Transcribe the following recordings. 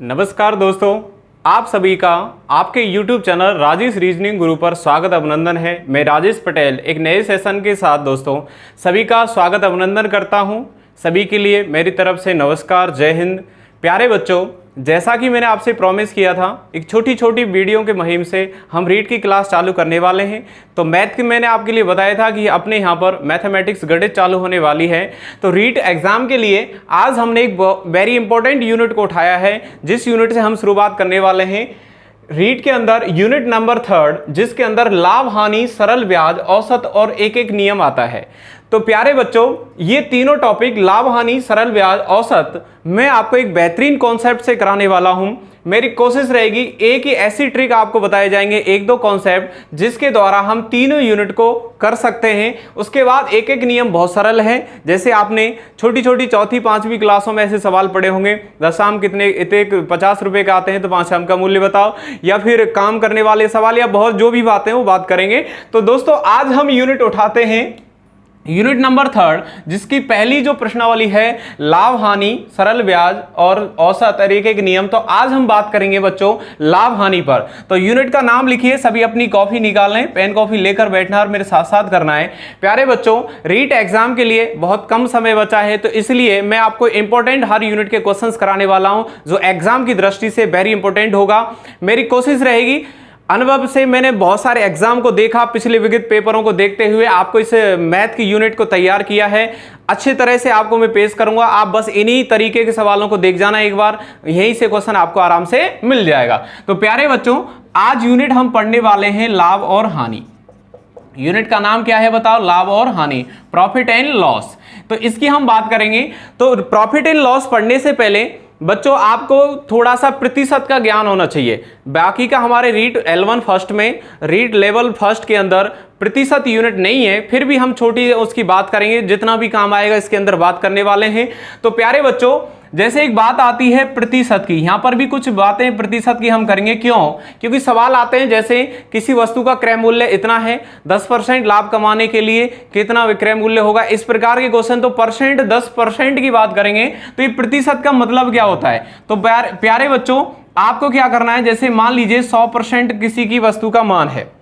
नमस्कार दोस्तों, आप सभी का आपके YouTube चैनल राजेश रीजनिंग गुरु पर स्वागत अभिनंदन है। मैं राजेश पटेल एक नए सेशन के साथ दोस्तों सभी का स्वागत अभिनंदन करता हूं। सभी के लिए मेरी तरफ से नमस्कार, जय हिंद। प्यारे बच्चों, जैसा कि मैंने आपसे प्रॉमिस किया था, एक छोटी छोटी वीडियो के मुहिम से हम रीड की क्लास चालू करने वाले हैं। तो मैथ की मैंने आपके लिए बताया था कि अपने यहाँ पर मैथमेटिक्स गणित चालू होने वाली है। तो रीड एग्जाम के लिए आज हमने एक वेरी इंपॉर्टेंट यूनिट को उठाया है, जिस यूनिट से हम शुरुआत करने वाले हैं। रीड के अंदर यूनिट नंबर 3, जिसके अंदर लाभ हानि, सरल ब्याज, औसत और एक एक नियम आता है। तो प्यारे बच्चों, ये तीनों टॉपिक लाभ हानि, सरल ब्याज, औसत मैं आपको एक बेहतरीन कॉन्सेप्ट से कराने वाला हूं। मेरी कोशिश रहेगी एक ही ऐसी ट्रिक आपको बताए जाएंगे, एक दो कॉन्सेप्ट जिसके द्वारा हम तीनों यूनिट को कर सकते हैं। उसके बाद एक एक नियम बहुत सरल है। जैसे आपने छोटी छोटी चौथी पांचवी क्लासों में ऐसे सवाल पढ़े होंगे, 10 आम कितने, इतने 50 रुपए का आते हैं तो 5 आम का मूल्य बताओ, या फिर काम करने वाले सवाल, या बहुत जो भी बातें वो बात करेंगे। तो दोस्तों आज हम यूनिट उठाते हैं यूनिट नंबर 3, जिसकी पहली जो प्रश्नावली है लाभ हानि, सरल ब्याज और औसत और एक एक नियम। तो आज हम बात करेंगे बच्चों लाभ हानि पर। तो यूनिट का नाम लिखिए, सभी अपनी कॉफी निकालें, पेन कॉफी लेकर बैठना और मेरे साथ साथ करना है। प्यारे बच्चों, रीट एग्जाम के लिए बहुत कम समय बचा है, तो इसलिए मैं आपको इंपॉर्टेंट हर यूनिट के क्वेश्चंस कराने वाला हूं, जो एग्जाम की दृष्टि से वेरी इंपॉर्टेंट होगा। मेरी कोशिश रहेगी, अनुभव से मैंने बहुत सारे एग्जाम को देखा, पिछले विगत पेपरों को देखते हुए आपको इस मैथ की यूनिट को तैयार किया है। अच्छे तरह से आपको मैं पेश करूंगा, आप बस इन्हीं तरीके के सवालों को देख जाना एक बार, यहीं से क्वेश्चन आपको आराम से मिल जाएगा। तो प्यारे बच्चों, आज यूनिट हम पढ़ने वाले हैं लाभ और हानि। यूनिट का नाम क्या है बताओ? लाभ और हानि, प्रॉफिट एंड लॉस। तो इसकी हम बात करेंगे। तो प्रॉफिट एंड लॉस पढ़ने से पहले बच्चों आपको थोड़ा सा प्रतिशत का ज्ञान होना चाहिए। बाकी का हमारे रीड L1 फर्स्ट में, रीड लेवल फर्स्ट के अंदर प्रतिशत यूनिट नहीं है, फिर भी हम छोटी उसकी बात करेंगे, जितना भी काम आएगा इसके अंदर बात करने वाले हैं। तो प्यारे बच्चों, जैसे एक बात आती है प्रतिशत की, यहां पर भी कुछ बातें प्रतिशत की हम करेंगे। क्यों? क्योंकि सवाल आते हैं, जैसे किसी वस्तु का क्रय मूल्य इतना है, 10% लाभ कमाने के लिए कितना विक्रय मूल्य होगा, इस प्रकार के क्वेश्चन। तो परसेंट, 10% की बात करेंगे, तो ये प्रतिशत का मतलब क्या होता है? तो प्यारे बच्चों, आपको क्या करना है, जैसे मान लीजिए 100% किसी की वस्तु का मान है,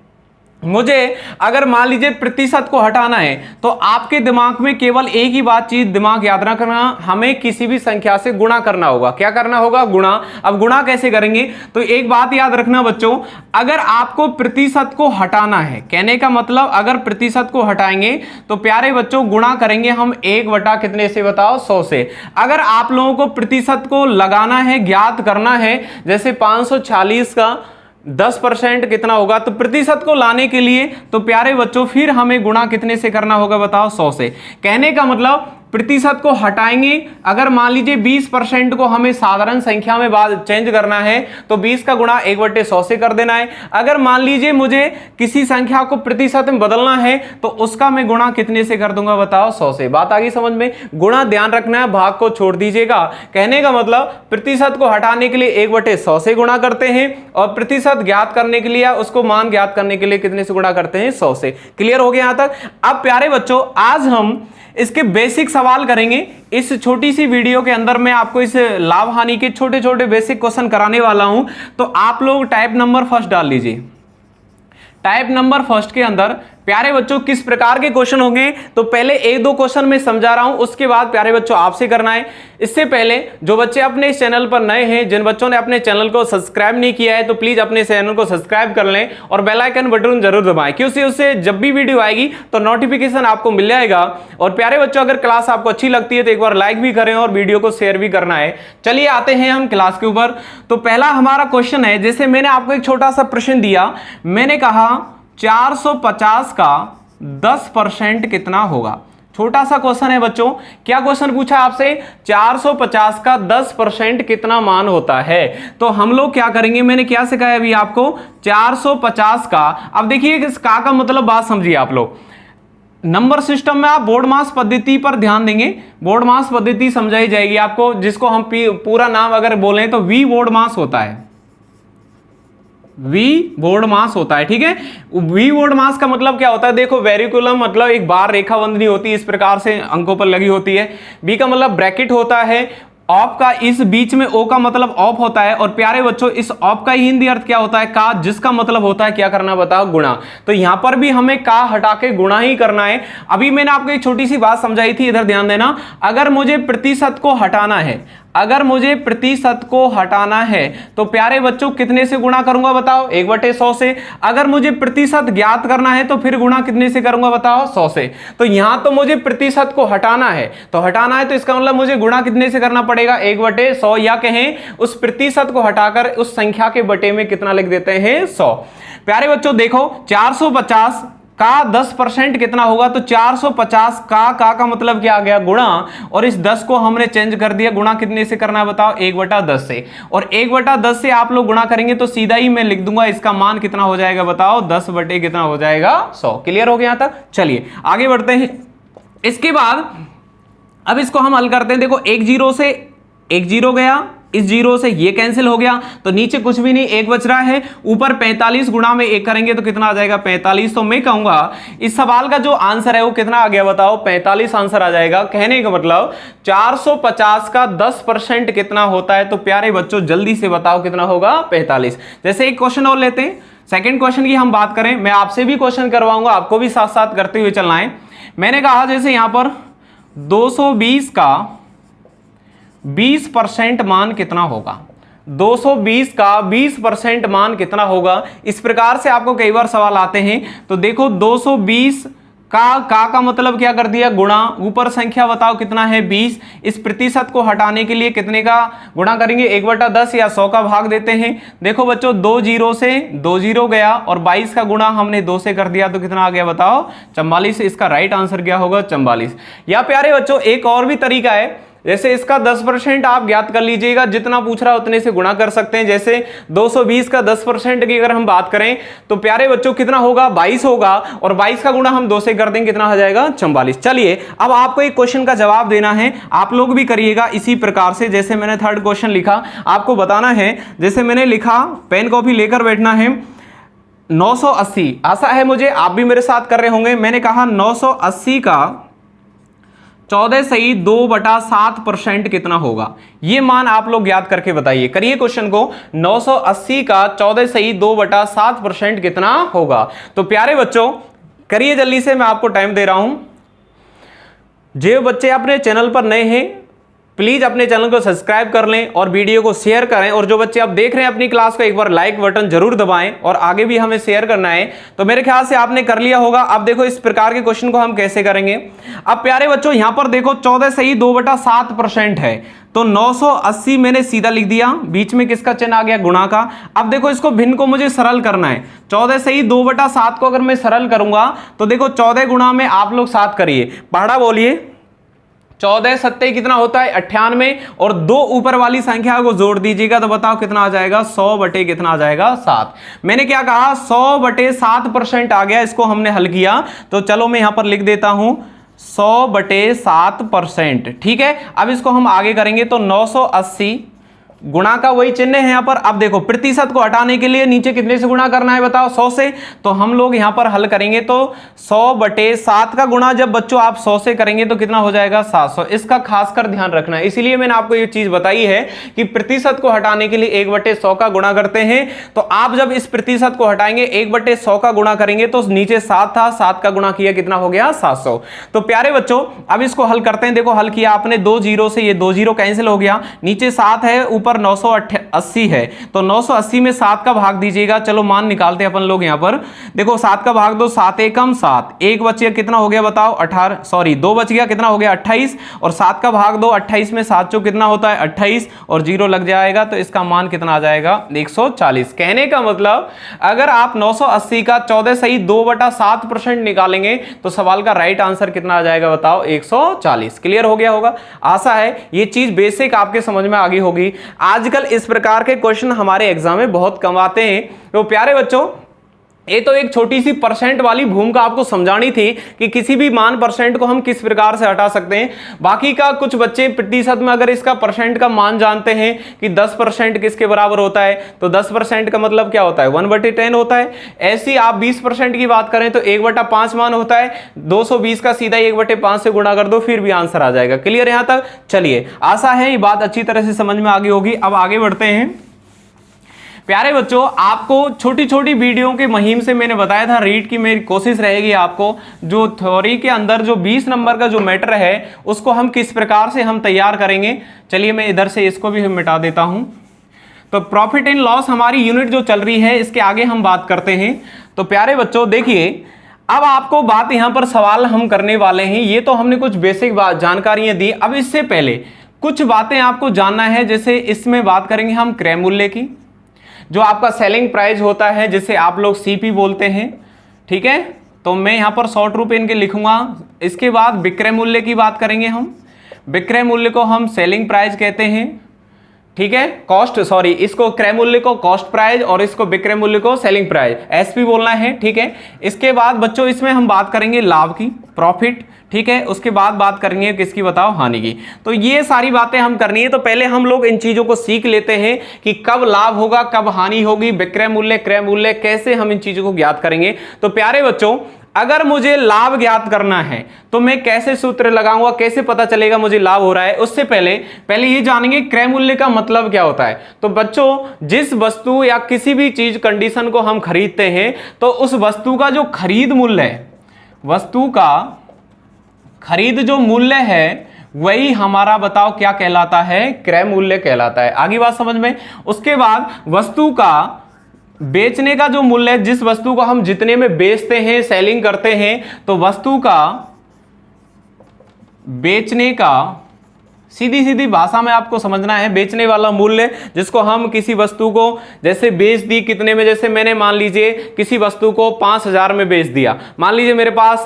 मुझे अगर मान लीजिए प्रतिशत को हटाना है, तो आपके दिमाग में केवल एक ही बात चीज दिमाग याद रखना, हमें किसी भी संख्या से गुणा करना होगा। क्या करना होगा? गुणा। अब गुणा कैसे करेंगे? तो एक बात याद रखना बच्चों, अगर आपको प्रतिशत को हटाना है, कहने का मतलब अगर प्रतिशत को हटाएंगे तो प्यारे बच्चों गुणा करेंगे हम 1 कितने से बताओ? 100 से। अगर आप लोगों को प्रतिशत को लगाना है, ज्ञात करना है, जैसे 540 का 10% कितना होगा, तो प्रतिशत को लाने के लिए तो प्यारे बच्चों फिर हमें गुणा कितने से करना होगा बताओ? 100 से। कहने का मतलब प्रतिशत को हटाएंगे, अगर मान लीजिए 20% को हमें साधारण संख्या में चेंज करना है, तो 20 का गुणा 1/100 से कर देना है। अगर मान लीजिए मुझे किसी संख्या को प्रतिशत में बदलना है, तो उसका मैं गुणा कितने से कर दूंगा बताओ? 100 से। बात आ गई समझ में? गुणा ध्यान रखना है, भाग को छोड़ दीजिएगा। कहने का मतलब प्रतिशत को हटाने के लिए 1/100 से गुणा करते हैं, और प्रतिशत ज्ञात करने के लिए, उसको मान ज्ञात करने के लिए कितने से गुणा करते हैं? 100 से। क्लियर हो गया यहां तक? अब प्यारे बच्चों, आज हम इसके बेसिक सवाल करेंगे। इस छोटी सी वीडियो के अंदर मैं आपको इस लाभ हानि के छोटे छोटे बेसिक क्वेश्चन कराने वाला हूं। तो आप लोग टाइप नंबर फर्स्ट डाल लीजिए। टाइप नंबर फर्स्ट के अंदर प्यारे बच्चों किस प्रकार के क्वेश्चन होंगे, तो पहले एक दो क्वेश्चन मैं समझा रहा हूं, उसके बाद प्यारे बच्चों आपसे करना है। इससे पहले जो बच्चे अपने इस चैनल पर नए हैं, जिन बच्चों ने अपने चैनल को सब्सक्राइब नहीं किया है, तो प्लीज अपने चैनल को सब्सक्राइब कर लें और बेल आइकन बटन जरूर दबाएं, क्योंकि उससे जब भी वीडियो आएगी तो नोटिफिकेशन आपको मिल जाएगा। और प्यारे बच्चों, अगर क्लास आपको अच्छी लगती है तो एक बार लाइक भी करें और वीडियो को शेयर भी करना है। चलिए आते हैं हम क्लास के ऊपर। तो पहला हमारा क्वेश्चन है, जैसे मैंने आपको एक छोटा सा प्रश्न दिया, मैंने कहा 450 का 10% कितना होगा। छोटा सा क्वेश्चन है बच्चों। क्या क्वेश्चन पूछा आपसे? 450 का 10% कितना मान होता है। तो हम लोग क्या करेंगे, मैंने क्या सिखाया अभी आपको? 450 का, अब देखिए इस का मतलब बात समझिए आप लोग। नंबर सिस्टम में आप बोर्ड मास पद्धति पर ध्यान देंगे। बोर्ड मास पद्धति समझाई जाएगी आपको, जिसको हम पूरा नाम अगर बोलें तो वी बोर्ड मास होता है। वी बोर्ड मास होता है, ठीक है। वी बोर्ड मास का मतलब क्या होता है? देखो, वेरिकुलम मतलब एक बार रेखा बंधनी होती है, इस प्रकार से अंकों पर लगी होती है। बी का मतलब ब्रैकेट होता है, ऑफ का इस बीच में ओ का मतलब ऑफ होता है, और प्यारे बच्चों इस ऑफ का ही हिंदी अर्थ क्या होता है, का, जिसका मतलब होता है क्या करना बताओ, गुणा। तो यहां पर भी हमें का हटा के गुणा ही करना है। अभी मैंने आपको एक छोटी सी बात समझाई थी, इधर ध्यान देना। अगर मुझे प्रतिशत को हटाना है, अगर मुझे प्रतिशत को हटाना है तो प्यारे बच्चों कितने से गुणा करूंगा बताओ, 1/100 से। अगर मुझे प्रतिशत ज्ञात करना है तो फिर गुणा कितने से करूंगा बताओ, 100 से। तो यहां तो मुझे प्रतिशत को हटाना है, तो इसका मतलब मुझे गुणा कितने से करना पड़ेगा, 1/100, या कहें उस प्रतिशत को हटाकर उस संख्या के बटे में कितना लिख देते हैं, 100। प्यारे बच्चों देखो 450 का 10% कितना होगा, तो 450 का मतलब क्या आ गया, गुणा, और इस 10 को हमने चेंज कर दिया, गुणा कितने से करना है बताओ, 1/10 से। और 1/10 से आप लोग गुणा करेंगे तो सीधा ही मैं लिख दूंगा इसका मान कितना हो जाएगा बताओ, 10 बटे कितना हो जाएगा, 100। क्लियर हो गया यहां तक? चलिए आगे बढ़ते हैं। इसके बाद अब इसको हम हल करते हैं। देखो एक जीरो से एक जीरो गया, इस जीरो से ये कैंसिल हो गया, तो नीचे कुछ भी नहीं, एक बच रहा है। ऊपर 45 गुणा में एक करेंगे तो कितना आ जाएगा, 45। तो मैं कहूंगा इस सवाल का जो आंसर है वो कितना आ गया बताओ, 45 आंसर आ जाएगा। कहने का मतलब 450 का 10% कितना होता है, तो प्यारे बच्चों जल्दी से बताओ कितना होगा, 45। जैसे एक क्वेश्चन और लेते हैं, सेकेंड क्वेश्चन की हम बात करें, मैं आपसे भी क्वेश्चन करवाऊंगा, आपको भी साथ साथ करते हुए चलना है। मैंने कहा जैसे यहां पर 220 का 20% मान कितना होगा, 220 का 20% मान कितना होगा। इस प्रकार से आपको कई बार सवाल आते हैं। तो देखो 220 का मतलब क्या कर दिया, गुणा, ऊपर संख्या बताओ कितना है, 20। इस प्रतिशत को हटाने के लिए कितने का गुणा करेंगे, 1/10 या 100 का भाग देते हैं। देखो बच्चों 2 जीरो से 2 जीरो गया, और 22 का गुणा हमने 2 से कर दिया तो कितना आ गया बताओ, 44। इसका राइट आंसर क्या होगा, 44। या प्यारे बच्चों एक और भी तरीका है, जैसे इसका 10% आप ज्ञात कर लीजिएगा, जितना पूछ रहा है उतने से गुणा कर सकते हैं। जैसे 220 का 10% की अगर हम बात करें तो प्यारे बच्चों कितना होगा, 22 होगा, और 22 का गुणा हम 2 से कर देंगे, कितना हो जाएगा, 44। चलिए अब आपको एक क्वेश्चन का जवाब देना है, आप लोग भी करिएगा इसी प्रकार से। जैसे मैंने थर्ड क्वेश्चन लिखा, आपको बताना है, जैसे मैंने लिखा, पेन कॉपी लेकर बैठना है। 980, आशा है मुझे आप भी मेरे साथ कर रहे होंगे। मैंने कहा 980 का 14/2/7% कितना होगा, ये मान आप लोग याद करके बताइए। करिए क्वेश्चन को, 980 का 14/2/7% कितना होगा। तो प्यारे बच्चों करिए जल्दी से, मैं आपको टाइम दे रहा हूं। जो बच्चे अपने चैनल पर नए हैं प्लीज अपने चैनल को सब्सक्राइब कर लें और वीडियो को शेयर करें, और जो बच्चे आप देख रहे हैं अपनी क्लास को एक बार लाइक बटन जरूर दबाएं, और आगे भी हमें शेयर करना है। तो मेरे ख्याल से आपने कर लिया होगा। अब देखो इस प्रकार के क्वेश्चन को हम कैसे करेंगे। अब प्यारे बच्चों यहां पर देखो 14/2/7% है, तो 980 मैंने सीधा लिख दिया, बीच में किसका चिन्ह आ गया, गुणा का। अब देखो इसको भिन्न को मुझे सरल करना है, 14/2/7 को अगर मैं सरल करूंगा तो देखो 14 गुणा में आप लोग 7 करिए, पहाड़ा बोलिए, 14 सत्ते कितना होता है, 98, और 2 ऊपर वाली संख्या को जोड़ दीजिएगा तो बताओ कितना आ जाएगा, 100 बटे कितना आ जाएगा, 7। मैंने क्या कहा, 100/7% आ गया, इसको हमने हल किया। तो चलो मैं यहां पर लिख देता हूं 100/7%। ठीक है, अब इसको हम आगे करेंगे तो 980 गुणा का वही चिन्ह है यहां पर। अब देखो प्रतिशत को हटाने के लिए नीचे कितने से गुणा करना है बताओ, 100 से। तो हम लोग यहां पर हल करेंगे तो 100/7 का गुणा जब बच्चों आप 100 से करेंगे तो कितना हो जाएगा, 700। इसका खासकर ध्यान रखना है, इसीलिए मैंने आपको ये चीज बताई है कि प्रतिशत को हटाने के लिए 1/100 का गुणा करते हैं। तो आप जब इस प्रतिशत को हटाएंगे 1/100 का गुणा करेंगे तो नीचे 7 था, 7 का गुणा किया कितना हो गया, 700। तो प्यारे बच्चों अब इसको हल करते हैं। देखो हल किया आपने, 2 जीरो से ये 2 जीरो कैंसिल हो गया, नीचे 7 है, ऊपर 980 है, तो 980 में 7 का भाग दीजिएगा। चलो मान निकालते हैं अपन लोग यहां पर। देखो 7 का भाग दो, 7 एकम 7, एक बच गया कितना हो गया बताओ, 18, सॉरी 2 बच गया कितना हो गया, 28, और 7 का भाग दो, 28 में 7 चो कितना होता है, 28, और 0 लग जाएगा तो इसका मान कितना आ जाएगा, 140। कहने का मतलब अगर आप 980 का 14/2/7% निकालेंगे तो सवाल का राइट आंसर कितना आ जाएगा बताओ, 140। क्लियर हो गया होगा, आशा है ये चीज बेसिक आपके समझ में आ गई होगी। आजकल इस प्रकार के क्वेश्चन हमारे एग्जाम में बहुत कम आते हैं। तो प्यारे बच्चों ये तो एक छोटी सी परसेंट वाली भूमिका आपको समझानी थी कि किसी भी मान परसेंट को हम किस प्रकार से हटा सकते हैं। बाकी का कुछ बच्चे प्रतिशत में अगर इसका परसेंट का मान जानते हैं कि 10% किसके बराबर होता है, तो 10% का मतलब क्या होता है 1/10 होता है। ऐसी आप 20% की बात करें तो 1/5 मान होता है। 220 का सीधा 1/5 से गुणा कर दो, फिर भी आंसर आ जाएगा। क्लियर यहां तक? चलिए, आशा है ये बात अच्छी तरह से समझ में आ गई होगी। अब आगे बढ़ते हैं। प्यारे बच्चों, आपको छोटी छोटी वीडियो के मुहिम से मैंने बताया था रीड की मेरी कोशिश रहेगी आपको जो थ्योरी के अंदर जो 20 नंबर का जो मैटर है उसको हम किस प्रकार से हम तैयार करेंगे। चलिए मैं इधर से इसको भी मिटा देता हूं। तो प्रॉफिट एंड लॉस हमारी यूनिट जो चल रही है इसके आगे हम बात करते हैं। तो प्यारे बच्चों देखिए, अब आपको बात यहां पर सवाल हम करने वाले हैं। ये तो हमने कुछ बेसिक जानकारियां दी। अब इससे पहले कुछ बातें आपको जानना है। जैसे इसमें बात करेंगे हम क्रय मूल्य की, जो आपका सेलिंग प्राइस होता है जिसे आप लोग सीपी बोलते हैं। ठीक है, तो मैं यहां पर 100 रुपये इनके लिखूंगा। इसके बाद विक्रय मूल्य की बात करेंगे हम। विक्रय मूल्य को हम सेलिंग प्राइस कहते हैं। ठीक है, इसको क्रय मूल्य को कॉस्ट प्राइस और इसको विक्रय मूल्य को सेलिंग प्राइस, एसपी बोलना है। ठीक है, इसके बाद बच्चों इसमें हम बात करेंगे लाभ की, प्रॉफिट। ठीक है, उसके बाद बात करेंगे किसकी, बताओ, हानि की। तो ये सारी बातें हम करनी है। तो पहले हम लोग इन चीजों को सीख लेते हैं कि कब लाभ होगा, कब हानि होगी, विक्रय मूल्य, क्रय मूल्य, कैसे हम इन चीजों को ज्ञात करेंगे। तो प्यारे बच्चों, अगर मुझे लाभ ज्ञात करना है तो मैं कैसे सूत्र लगाऊंगा, कैसे पता चलेगा मुझे लाभ हो रहा है। उससे पहले ये जानेंगे क्रय मूल्य का मतलब क्या होता है। तो बच्चों, जिस वस्तु या किसी भी चीज कंडीशन को हम खरीदते हैं तो उस वस्तु का जो खरीद मूल्य है, वस्तु का खरीद जो मूल्य है वही हमारा, बताओ, क्या कहलाता है, क्रय मूल्य कहलाता है। आगे बात समझ में। उसके बाद वस्तु का बेचने का जो मूल्य है, जिस वस्तु को हम जितने में बेचते हैं, सेलिंग करते हैं, तो वस्तु का बेचने का, सीधी सीधी भाषा में आपको समझना है, बेचने वाला मूल्य जिसको हम किसी वस्तु को जैसे बेच दी कितने में। जैसे मैंने मान लीजिए किसी वस्तु को 5000 में बेच दिया। मान लीजिए मेरे पास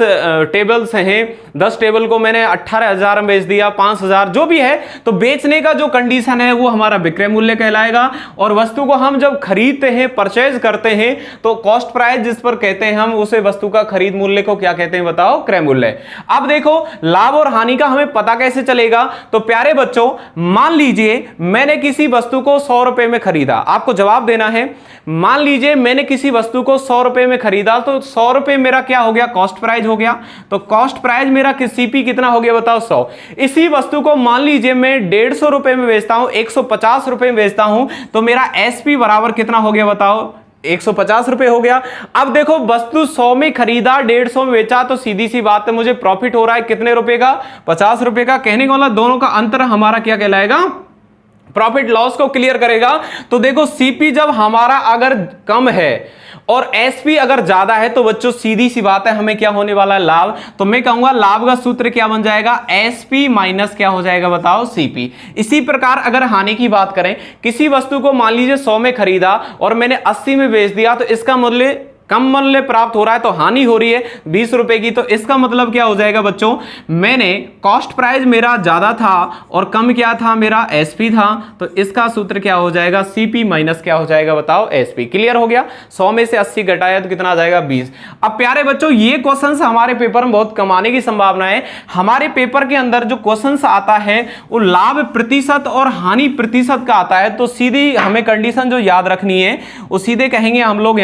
टेबल्स हैं, 10 टेबल को मैंने 18,000 में बेच दिया, 5000 जो भी है। तो बेचने का जो कंडीशन है वो हमारा विक्रय मूल्य कहलाएगा। और वस्तु को हम जब खरीदते हैं, परचेज करते हैं, तो कॉस्ट प्राइस जिस पर कहते हैं हम, उसे वस्तु का खरीद मूल्य को क्या कहते हैं, बताओ, क्रय मूल्य। अब देखो, लाभ और हानि का हमें पता कैसे चलेगा। तो प्यारे बच्चों, मान लीजिए मैंने किसी वस्तु को 100 रुपए में खरीदा। आपको जवाब देना है। मान लीजिए मैंने किसी वस्तु को 100 रुपए में खरीदा, तो 100 रुपए मेरा क्या हो गया, कॉस्ट प्राइस हो गया। तो कॉस्ट प्राइस मेरा सीपी कितना हो गया, बताओ, 100। इसी वस्तु को मान लीजिए मैं 150 रुपए में बेचता हूं, 150 रुपए में बेचता हूं, तो मेरा एसपी बराबर कितना हो गया, बताओ, 150 रुपए हो गया। अब देखो, वस्तु 100 में खरीदा, 150 में बेचा, तो सीधी सी बात है मुझे प्रॉफिट हो रहा है कितने रुपए का, 50 रुपए का। कहने का मतलब दोनों का अंतर हमारा क्या कहलाएगा, प्रॉफिट लॉस को क्लियर करेगा। तो देखो, सीपी जब हमारा अगर कम है और एसपी अगर ज्यादा है तो बच्चों सीधी सी बात है हमें क्या होने वाला है, लाभ। तो मैं कहूंगा लाभ का सूत्र क्या बन जाएगा, एसपी माइनस क्या हो जाएगा, बताओ, सीपी। इसी प्रकार अगर हानि की बात करें, किसी वस्तु को मान लीजिए 100 में खरीदा और मैंने 80 में बेच दिया, तो इसका मूल्य कम मूल्य प्राप्त हो रहा है, तो हानि हो रही है 20 रुपए की। तो इसका मतलब क्या हो जाएगा बच्चों, मैंने कॉस्ट प्राइस मेरा ज्यादा था और कम क्या था, मेरा एसपी था। तो इसका सूत्र क्या हो जाएगा, सीपी माइनस क्या हो जाएगा, बताओ, एसपी। क्लियर हो गया। 100 में से 80 घटाया तो कितना आ जाएगा, 20। अब प्यारे बच्चों, ये क्वेश्चन हमारे पेपर में बहुत कम आने की संभावना है। हमारे पेपर के अंदर जो क्वेश्चन आता है वो लाभ प्रतिशत और हानि प्रतिशत का आता है। तो सीधी हमें कंडीशन जो याद रखनी है वो सीधे कहेंगे हम लोग,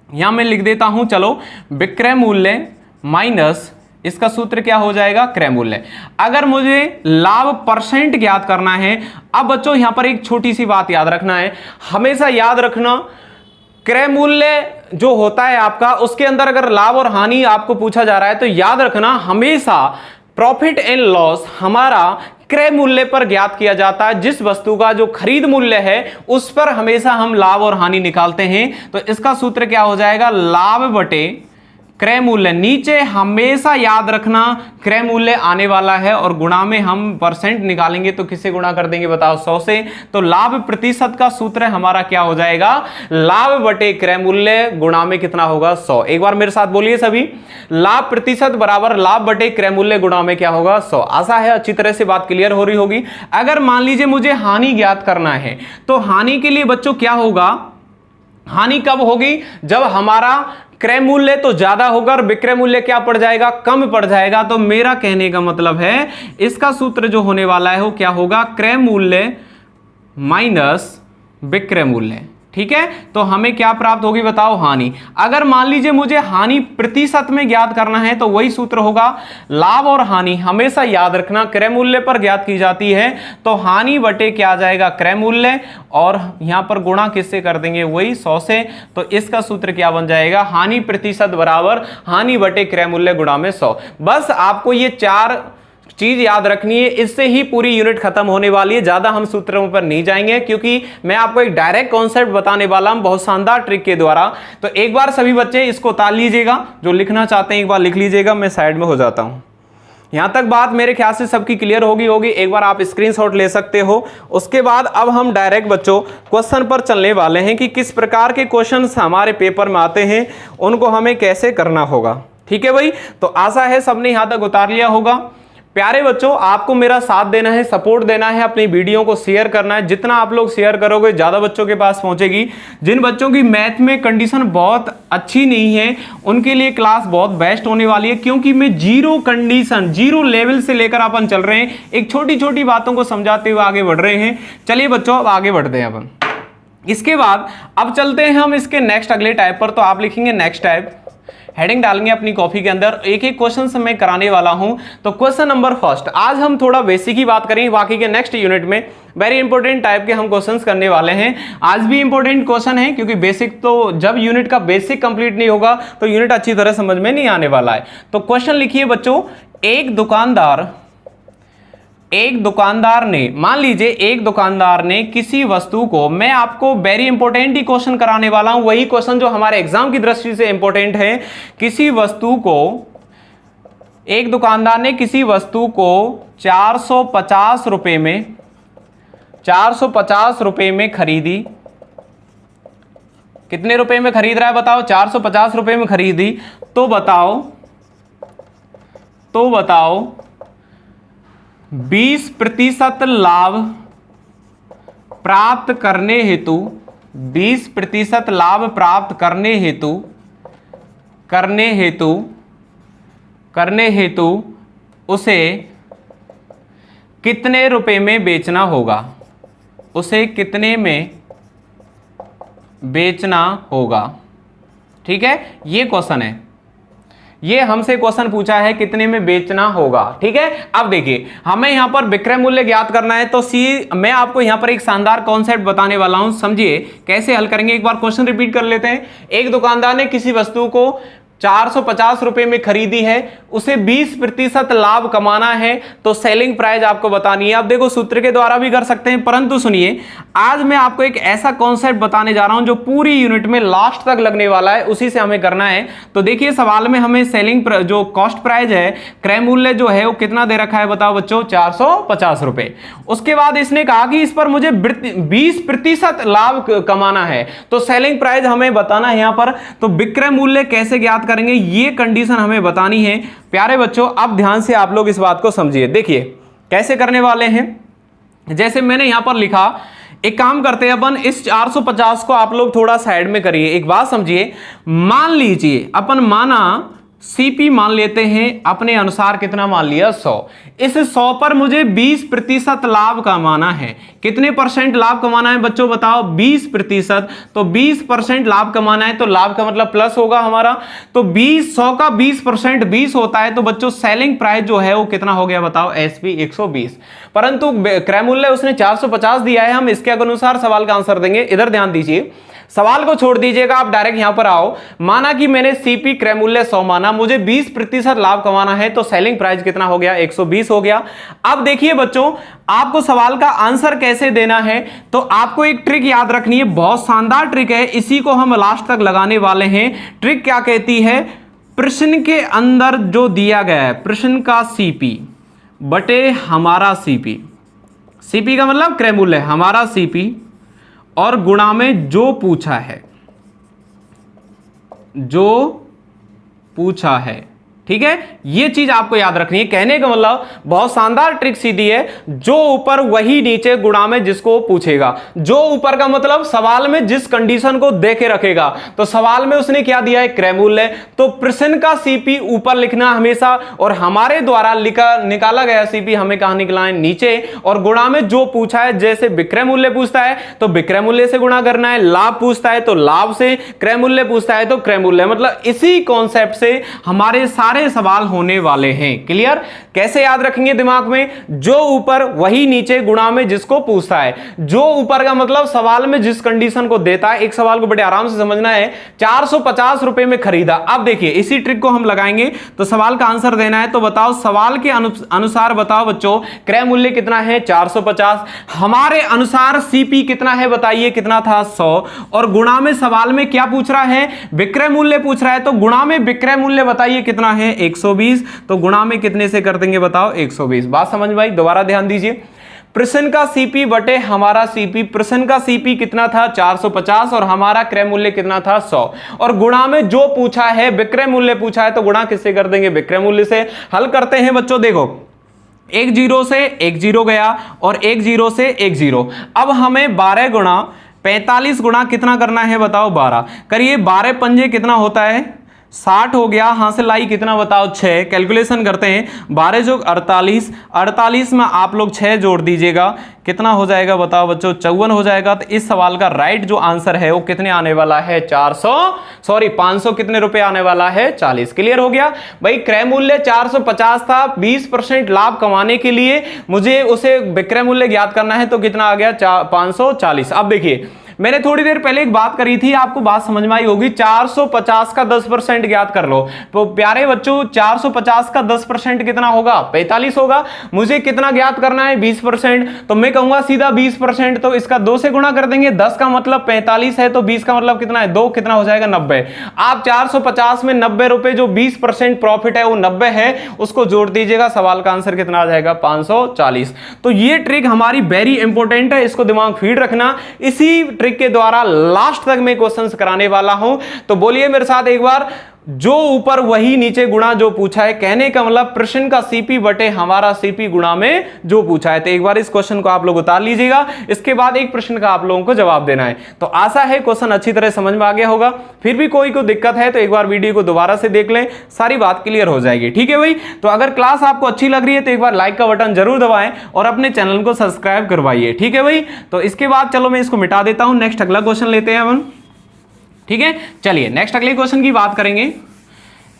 यहां मैं लिख देता हूं, चलो, विक्रय मूल्य माइनस इसका सूत्र क्या हो जाएगा, क्रय मूल्य। अगर मुझे लाभ परसेंट ज्ञात करना है, अब बच्चों यहां पर एक छोटी सी बात याद रखना है, हमेशा याद रखना, क्रय मूल्य जो होता है आपका, उसके अंदर अगर लाभ और हानि आपको पूछा जा रहा है तो याद रखना हमेशा प्रॉफिट एंड लॉस हमारा क्रय मूल्य पर ज्ञात किया जाता है। जिस वस्तु का जो खरीद मूल्य है उस पर हमेशा हम लाभ और हानि निकालते हैं। तो इसका सूत्र क्या हो जाएगा, लाभ बटे क्रय मूल्य। नीचे हमेशा याद रखना क्रय मूल्य आने वाला है और गुणा में हम परसेंट निकालेंगे तो किससे गुणा कर देंगे, बताओ, 100 से। तो लाभ प्रतिशत का सूत्र हमारा क्या हो जाएगा, लाभ बटे क्रय मूल्य गुणा में कितना होगा, 100। एक बार मेरे साथ बोलिए सभी, लाभ प्रतिशत बराबर लाभ बटे क्रय मूल्य गुणा में क्या होगा, 100। आशा है अच्छी तरह से बात क्लियर हो रही होगी। अगर मान लीजिए मुझे हानि ज्ञात करना है तो हानि के लिए बच्चों क्या होगा, हानि कब होगी? जब हमारा क्रय मूल्य तो ज्यादा होगा और विक्रय मूल्य क्या पड़ जाएगा? कम पड़ जाएगा। तो मेरा कहने का मतलब है इसका सूत्र जो होने वाला है वो क्या होगा? क्रय मूल्य माइनस विक्रय मूल्य। ठीक है, तो हमें क्या प्राप्त होगी बताओ? हानि। अगर मान लीजिए मुझे हानि प्रतिशत में ज्ञात करना है तो वही सूत्र होगा, लाभ और हानि हमेशा याद रखना क्रय मूल्य पर ज्ञात की जाती है। तो हानि बटे क्या आ जाएगा? क्रय मूल्य, और यहां पर गुणा किससे कर देंगे? वही 100 से। तो इसका सूत्र क्या बन जाएगा? हानि प्रतिशत बराबर हानि बटे क्रय मूल्य गुणा में 100। बस आपको ये 4 चीज याद रखनी है, इससे ही पूरी यूनिट खत्म होने वाली है। ज्यादा हम सूत्रों पर नहीं जाएंगे क्योंकि मैं आपको एक डायरेक्ट कॉन्सेप्ट बताने वाला हूं बहुत शानदार ट्रिक के द्वारा। तो एक बार सभी बच्चे इसको उतार लीजिएगा, जो लिखना चाहते हैं एक बार लिख लीजिएगा। मैं साइड में हो जाता हूं। यहां तक बात मेरे ख्याल से सबकी क्लियर होगी। एक बार आप स्क्रीनशॉट ले सकते हो। उसके बाद अब हम डायरेक्ट बच्चों क्वेश्चन पर चलने वाले हैं कि किस प्रकार के क्वेश्चन हमारे पेपर में आते हैं, उनको हमें कैसे करना होगा। ठीक है भाई, तो आशा है सबने यहां तक उतार लिया होगा। प्यारे बच्चों, आपको मेरा साथ देना है, सपोर्ट देना है, अपनी वीडियो को शेयर करना है। जितना आप लोग शेयर करोगे ज्यादा बच्चों के पास पहुंचेगी। जिन बच्चों की मैथ में कंडीशन बहुत अच्छी नहीं है उनके लिए क्लास बहुत बेस्ट होने वाली है, क्योंकि मैं जीरो कंडीशन, जीरो लेवल से लेकर अपन चल रहे हैं, एक छोटी छोटी बातों को समझाते हुए आगे बढ़ रहे हैं। चलिए बच्चों अब आगे बढ़ते हैं अपन। इसके बाद अब चलते हैं हम इसके नेक्स्ट अगले टाइप पर। तो आप लिखेंगे नेक्स्ट टाइप, हेडिंग डालेंगे अपनी कॉपी के अंदर। एक एक क्वेश्चन से मैं कराने वाला हूं। तो क्वेश्चन नंबर फर्स्ट, आज हम थोड़ा बेसिक ही बात करेंगे, बाकी के नेक्स्ट यूनिट में वेरी इंपॉर्टेंट टाइप के हम क्वेश्चंस करने वाले हैं। आज भी इंपॉर्टेंट क्वेश्चन है क्योंकि बेसिक, तो जब यूनिट का बेसिक कंप्लीट नहीं होगा तो यूनिट अच्छी तरह समझ में नहीं आने वाला है। तो क्वेश्चन लिखिए बच्चों, एक दुकानदार ने, मान लीजिए एक दुकानदार ने किसी वस्तु को, मैं आपको वेरी इंपॉर्टेंट ही क्वेश्चन कराने वाला हूं, वही क्वेश्चन जो हमारे एग्जाम की दृष्टि से इंपॉर्टेंट है। किसी वस्तु को, एक दुकानदार ने किसी वस्तु को 450 रुपए में खरीदी। कितने रुपए में खरीद रहा है बताओ? 450 रुपए में खरीदी। तो बताओ 20% लाभ प्राप्त करने हेतु, 20% लाभ प्राप्त करने हेतु उसे कितने रुपए में बेचना होगा? उसे कितने में बेचना होगा? ठीक है, ये क्वेश्चन है। ये हमसे क्वेश्चन पूछा है कितने में बेचना होगा। ठीक है, अब देखिए हमें यहां पर विक्रय मूल्य ज्ञात करना है। तो मैं आपको यहां पर एक शानदार कॉन्सेप्ट बताने वाला हूं, समझिए कैसे हल करेंगे। एक बार क्वेश्चन रिपीट कर लेते हैं। एक दुकानदार ने किसी वस्तु को 450 रुपए में खरीदी है, उसे 20% लाभ कमाना है, तो सेलिंग प्राइस आपको बतानी है। अब देखो सूत्र के द्वारा भी कर सकते हैं, परंतु सुनिए आज मैं आपको एक ऐसा कॉन्सेप्ट बताने जा रहा हूं जो पूरी यूनिट में लास्ट तक लगने वाला है, उसी से हमें करना है। तो देखिए सवाल में हमें सेलिंग जो कॉस्ट प्राइस है, क्रय मूल्य जो है वो कितना दे रखा है बताओ बच्चों? 450 रुपए। उसके बाद इसने कहा कि इस पर मुझे 20% लाभ कमाना है, तो सेलिंग प्राइस हमें बताना है यहां पर। तो विक्रय मूल्य कैसे ज्ञात करेंगे, ये कंडीशन हमें बतानी है। प्यारे बच्चों अब ध्यान से आप लोग इस बात को समझिए। देखिए कैसे करने वाले हैं, जैसे मैंने यहां पर लिखा, एक काम करते हैं अपन, इस 450 को आप लोग थोड़ा साइड में करिए। एक बात समझिए, मान लीजिए अपन माना सीपी मान लेते हैं, अपने अनुसार कितना मान लिया? 100। इस 100 पर मुझे 20% लाभ कमाना है। कितने परसेंट लाभ कमाना है बच्चों बताओ? 20%। तो 20% लाभ कमाना है, तो लाभ का मतलब प्लस होगा हमारा। तो 100 का 20% 20 होता है। तो बच्चों सेलिंग प्राइस जो है वो कितना हो गया बताओ? एसपी 120। परंतु क्रय मूल्य उसने 450 दिया है, हम इसके अनुसार सवाल का आंसर देंगे। इधर ध्यान दीजिए, सवाल को छोड़ दीजिएगा, आप डायरेक्ट यहां पर आओ। माना कि मैंने सीपी क्रय मूल्य 100 माना, मुझे 20% लाभ कमाना है, तो सेलिंग प्राइस कितना हो गया? 120 हो गया। अब देखिए बच्चों, आपको सवाल का आंसर कैसे देना है, तो आपको एक ट्रिक याद रखनी है, बहुत शानदार ट्रिक है, इसी को हम लास्ट तक लगाने वाले हैं। ट्रिक क्या कहती है? प्रश्न के अंदर जो दिया गया है, प्रश्न का सीपी बटे हमारा सीपी, सीपी का मतलब क्रय मूल्य, हमारा सीपी, और गुणा में जो पूछा है, ठीक है, ये चीज आपको याद रखनी है। कहने का मतलब बहुत शानदार ट्रिक सीधी है, जो ऊपर वही नीचे गुणा में जिसको पूछेगा। जो ऊपर का मतलब सवाल में जिस कंडीशन को दे के रखेगा, तो सवाल में उसने क्या दिया है, क्रय मूल्य, तो प्रश्न का सीपी ऊपर लिखना हमेशा, और हमारे द्वारा निकाला गया सीपी हमें कहां निकला है, नीचे, और गुणा में जो पूछा है, जैसे विक्रय मूल्य पूछता है तो विक्रय मूल्य से गुणा करना है, लाभ पूछता है तो लाभ से, क्रय मूल्य पूछता है तो क्रय मूल्य, मतलब इसी कॉन्सेप्ट से हमारे सारे सवाल होने वाले हैं। क्लियर? कैसे याद रखेंगे दिमाग में, जो ऊपर वही नीचे गुणा में जिसको पूछता है। जो ऊपर का मतलब सवाल में जिस कंडीशन को देता है। एक सवाल को बड़े आराम से समझना है, 450 रुपए में खरीदा। अब देखिए इसी ट्रिक को हम लगाएंगे, तो सवाल का आंसर देना है, तो बताओ सवाल के अनुसार बताओ बच्चों, क्रय मूल्य कितना है, 450। हमारे अनुसार सीपी कितना है बताइए, कितना था, 100, और गुणा में सवाल में क्या पूछ रहा है, विक्रय मूल्य पूछ रहा है, तो गुणा में विक्रय मूल्य बताइए कितना है, 120, तो गुणा में कितने से कर देंगे बताओ, 120। बात समझ में आई? दोबारा ध्यान दीजिए, प्रश्न का सीपी बटे हमारा सीपी, प्रश्न का सीपी कितना था, 450, और हमारा क्रय मूल्य कितना था, 100, और गुणा में जो पूछा है विक्रय मूल्य पूछा है, तो गुणा किससे कर देंगे, विक्रय मूल्य से। हल करते हैं बच्चों, देखो एक जीरो से एक जीरो गया और एक जीरो से एक जीरो। अब हमें 12 गुणा 45 गुणा कितना करना है बताओ, 12 करिए, 12 पंजे कितना होता है, 60 हो गया, हां से लाई कितना बताओ, 6। कैलकुलेशन करते हैं, 12 जोग 48, 48 में आप लोग 6 जोड़ दीजिएगा, कितना हो जाएगा बताओ बच्चों, 54 हो जाएगा। तो इस सवाल का राइट जो आंसर है वो कितने आने वाला है, 500 कितने रुपए आने वाला है, 40। क्लियर हो गया भाई? क्रय मूल्य 450 था, 20% लाभ कमाने के लिए मुझे उसे विक्रय मूल्य ज्ञात करना है, तो कितना आ गया, 540। अब देखिए मैंने थोड़ी देर पहले एक बात करी थी, आपको बात समझ में आई होगी, 450 का 10% ज्ञात कर लो। तो प्यारे बच्चों 450 का 10% कितना होगा, 45 होगा। मुझे कितना ज्ञात करना है, 20%, तो मैं कहूंगा सीधा 20%, तो इसका 2 से गुणा कर देंगे, 10 का मतलब 45 है, तो 20 का मतलब कितना है, 2, कितना हो जाएगा, 90। आप 450 में 90 रुपए, जो 20% प्रॉफिट है वो 90 है, उसको जोड़ दीजिएगा, सवाल का आंसर कितना आ जाएगा, 540। तो ये ट्रिक हमारी वेरी इंपॉर्टेंट है, इसको दिमाग फीड रखना। इसी ट्रिक के द्वारा लास्ट तक मैं क्वेश्चंस कराने वाला हूं, तो बोलिए मेरे साथ एक बार, जो ऊपर वही नीचे गुणा जो पूछा है। कहने का मतलब प्रश्न का सीपी बटे हमारा सीपी गुणा में जो पूछा है। तो एक बार इस क्वेश्चन को आप लोग उतार लीजिएगा, इसके बाद एक प्रश्न का आप लोगों को जवाब देना है। तो आशा है क्वेश्चन अच्छी तरह समझ में आ गया होगा। फिर भी कोई दिक्कत है तो एक बार वीडियो को दोबारा से देख लें, सारी बात क्लियर हो जाएगी। ठीक है भाई? तो अगर क्लास आपको अच्छी लग रही है तो एक बार लाइक का बटन जरूर दबाएं और अपने चैनल को सब्सक्राइब करवाइए। ठीक है भाई? तो इसके बाद चलो मैं इसको मिटा देता हूं, नेक्स्ट अगला क्वेश्चन लेते हैं अपन। ठीक है, चलिए नेक्स्ट अगले क्वेश्चन की बात करेंगे।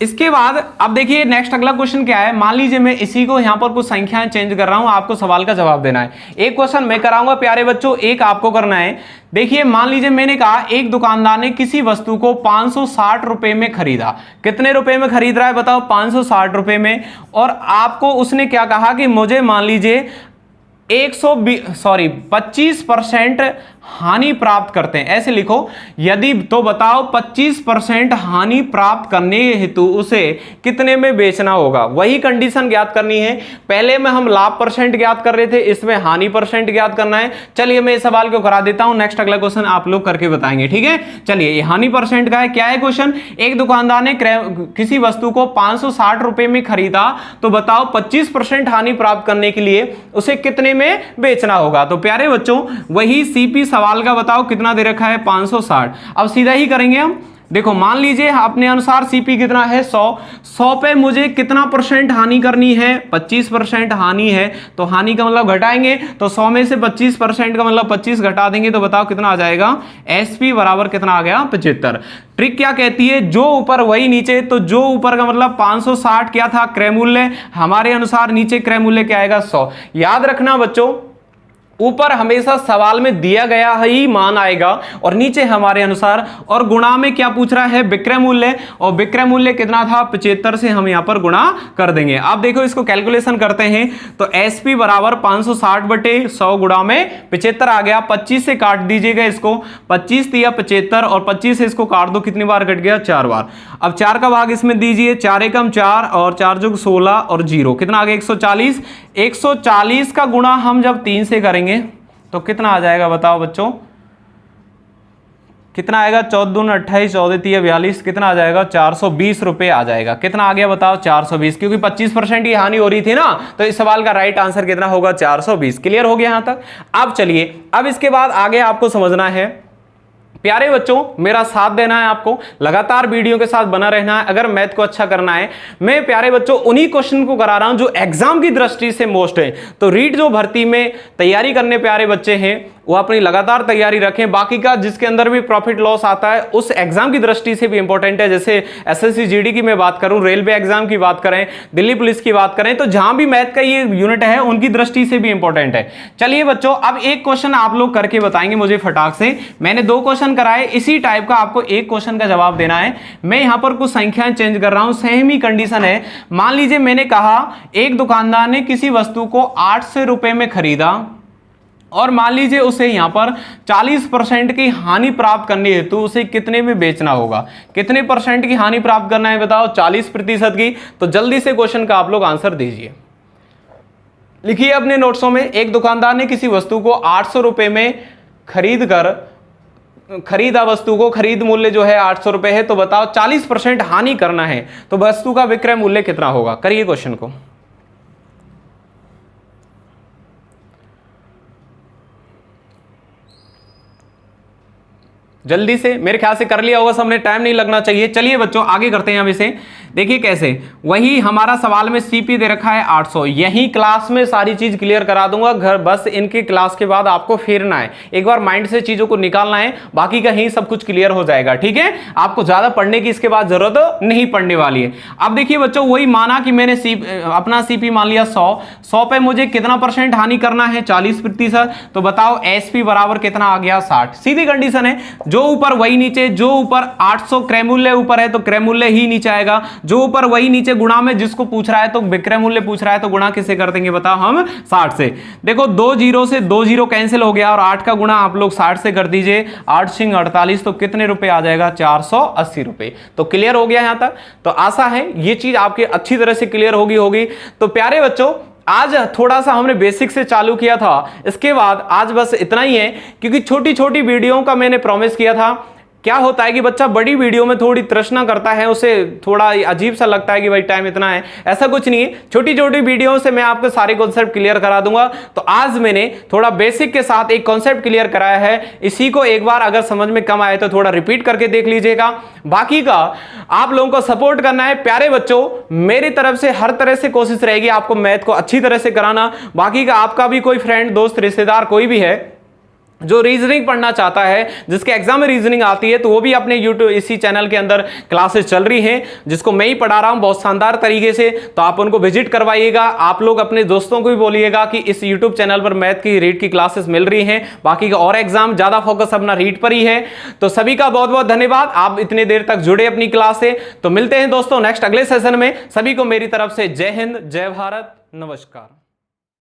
इसके बाद अब देखिए नेक्स्ट अगला क्वेश्चन क्या है। मान लीजिए मैं इसी को यहां पर कुछ संख्याएं चेंज कर रहा हूं, आपको सवाल का जवाब देना है। एक क्वेश्चन मैं कराऊंगा प्यारे बच्चों, एक आपको करना है। देखिए मान लीजिए मैंने कहा एक दुकानदार ने किसी वस्तु को 560 रुपए में खरीदा। कितने रुपए में खरीद रहा है बताओ? 560 रुपए में। और आपको उसने क्या कहा कि मुझे मान लीजिए 25% हानि प्राप्त करते हैं, ऐसे लिखो। यदि तो बताओ 25% हानि प्राप्त करने हेतु उसे कितने में बेचना होगा। वही कंडीशन ज्ञात करनी है। पहले में हम लाभ परसेंट ज्ञात कर रहे थे, इसमें हानि परसेंट ज्ञात करना है। चलिए मैं इस सवाल को करा देता हूं, नेक्स्ट अगला क्वेश्चन आप लोग करके बताएंगे। ठीक है, चलिए ये हानि परसेंट का है। क्या है क्वेश्चन? एक दुकानदार ने किसी वस्तु को 560 रुपए में खरीदा, तो बताओ 25% हानि प्राप्त करने के लिए उसे कितने में बेचना होगा। तो प्यारे बच्चों वही सीपी सवाल का बताओ कितना दे रखा है, 560। अब सीधा ही करेंगे हम। देखो मान लीजिए अपने अनुसार सीपी कितना है, 100 पे मुझे कितना परसेंट हानि करनी है, 25% हानि है। तो हानि का मतलब घटाएंगे, तो 100 में से 25% का मतलब 25 घटा देंगे, तो बताओ कितना आ जाएगा, एसपी बराबर कितना आ गया, 75। ट्रिक क्या कहती है, जो ऊपर वही नीचे। तो जो ऊपर का मतलब 560 क्या था, क्रय मूल्य। हमारे अनुसार नीचे क्रय मूल्य क्या आएगा, 100। याद रखना बच्चों, ऊपर हमेशा सवाल में दिया गया ही मान आएगा और नीचे हमारे अनुसार। और गुणा में क्या पूछ रहा है, विक्रय मूल्य। और विक्रय मूल्य कितना था, 75 से हम यहां पर गुणा कर देंगे। आप देखो इसको कैलकुलेशन करते हैं, तो एसपी बराबर 560 बटे 100 गुणा में 75 आ गया। 25 से काट दीजिएगा इसको, 25 दिया 75 और 25 से इसको काट दो, कितनी बार कट गया, 4 बार। अब 4 का भाग इसमें दीजिए, 4 एकम 4 और 4 जोग 16 और 0 कितना आ गया, 140। 140 का गुणा हम जब 3 से करेंगे तो कितना आ जाएगा बताओ बच्चों, कितना आएगा, 14 दूनी 28, 14 तिया 42, कितना आ जाएगा, 420 रुपए आ जाएगा। कितना आ गया बताओ, 420, क्योंकि 25% की हानि हो रही थी ना, तो इस सवाल का राइट आंसर कितना होगा, 420। क्लियर हो गया यहां तक। अब चलिए, अब इसके बाद आगे आपको समझना है। प्यारे बच्चों, मेरा साथ देना है, आपको लगातार वीडियो के साथ बना रहना है अगर मैथ को अच्छा करना है। मैं प्यारे बच्चों उन्हीं क्वेश्चन को करा रहा हूं जो एग्जाम की दृष्टि से मोस्ट है। तो रीट जो भर्ती में तैयारी करने प्यारे बच्चे हैं वो अपनी लगातार तैयारी रखें। बाकी का जिसके अंदर भी प्रॉफिट लॉस आता है उस एग्जाम की दृष्टि से भी इंपॉर्टेंट है। जैसे एसएससी जीडी की मैं बात करूं, रेलवे एग्जाम की बात करें, दिल्ली पुलिस की बात करें, तो जहां भी मैथ का ये यूनिट है उनकी दृष्टि से भी इंपॉर्टेंट है। चलिए बच्चों, अब एक क्वेश्चन आप लोग करके बताएंगे मुझे फटाक से। मैंने 2 क्वेश्चन कराए, इसी टाइप का आपको एक क्वेश्चन का जवाब देना है। मैं यहां पर कुछ संख्याएं चेंज कर रहा हूं, सेम ही कंडीशन है। मान लीजिए मैंने कहा एक दुकानदार ने किसी वस्तु को 800 रुपए में खरीदा और मान लीजिए उसे यहां पर 40% की हानि प्राप्त करनी है, तो उसे कितने में बेचना होगा। कितने परसेंट की हानि प्राप्त करना है बताओ, 40% की। तो जल्दी से क्वेश्चन का आप लोग आंसर दीजिए। लिखिए अपने नोट्सों में, एक दुकानदार ने किसी वस्तु को 800 रुपए में खरीदा वस्तु को, खरीद मूल्य जो है 800 रुपए है, तो बताओ 40% हानि करना है तो वस्तु का विक्रय मूल्य कितना होगा। करिए क्वेश्चन को। जल्दी से, मेरे ख्याल से कर लिया होगा सबने, टाइम नहीं लगना चाहिए। चलिए बच्चों आगे करते हैं अब इसे। देखिए कैसे, वही हमारा सवाल में सीपी दे रखा है 800। यही क्लास में सारी चीज क्लियर करा दूंगा, घर बस इनकी क्लास के बाद आपको फेरना है, एक बार माइंड से चीजों को निकालना है, बाकी का ही सब कुछ क्लियर हो जाएगा। ठीक है, आपको ज्यादा पढ़ने की इसके बाद जरूरत नहीं पड़ने वाली है। अब देखिए बच्चों, वही माना कि मैंने अपना सीपी मान लिया 100 पे मुझे कितना परसेंट हानि करना है, 40%। तो बताओ एसपी बराबर कितना आ गया, 60। सीधी कंडीशन है, जो ऊपर वही नीचे, जो ऊपर 800 क्रय मूल्य ऊपर है तो क्रय मूल्य ही नीचे आएगा, जो ऊपर वही नीचे, गुणा में जिसको पूछ रहा है तो विक्रय मूल्य पूछ रहा है तो गुणा किससे कर देंगे बताओ हम, 60 से। देखो 2 जीरो से 2 जीरो कैंसिल हो गया और 8 का गुणा आप लोग 60 से कर दीजिए, 8 सिंह 48, तो कितने रुपए आ जाएगा, 480 रुपए। तो क्लियर हो गया यहां तक। तो आशा है ये चीज आपकी अच्छी तरह से क्लियर होगी। तो प्यारे बच्चों, आज थोड़ा सा हमने बेसिक से चालू किया था, इसके बाद आज बस इतना ही है, क्योंकि छोटी छोटी वीडियो का मैंने प्रॉमिस किया था। क्या होता है कि बच्चा बड़ी वीडियो में थोड़ी तृष्णा करता है, उसे थोड़ा अजीब सा लगता है कि भाई टाइम इतना है, ऐसा कुछ नहीं है। छोटी छोटी वीडियो से मैं आपके सारे कॉन्सेप्ट क्लियर करा दूंगा। तो आज मैंने थोड़ा बेसिक के साथ एक कॉन्सेप्ट क्लियर कराया है, इसी को एक बार अगर समझ में कम आए तो थोड़ा रिपीट करके देख लीजिएगा। बाकी का आप लोगों को सपोर्ट करना है। प्यारे बच्चों, मेरी तरफ से हर तरह से कोशिश रहेगी आपको मैथ को अच्छी तरह से कराना। बाकी का आपका भी कोई फ्रेंड, दोस्त, रिश्तेदार कोई भी है जो रीजनिंग पढ़ना चाहता है, जिसके एग्जाम में रीजनिंग आती है, तो वो भी अपने यूट्यूब इसी चैनल के अंदर क्लासेस चल रही हैं, जिसको मैं ही पढ़ा रहा हूं बहुत शानदार तरीके से। तो आप उनको विजिट करवाइएगा। आप लोग अपने दोस्तों को भी बोलिएगा कि इस यूट्यूब चैनल पर मैथ की रीट की क्लासेस मिल रही हैं। बाकी का और एग्जाम ज्यादा फोकस अपना रीट पर ही है। तो सभी का बहुत बहुत धन्यवाद, आप इतने देर तक जुड़े अपनी क्लास से। तो मिलते हैं दोस्तों नेक्स्ट अगले सेशन में। सभी को मेरी तरफ से जय हिंद, जय भारत, नमस्कार।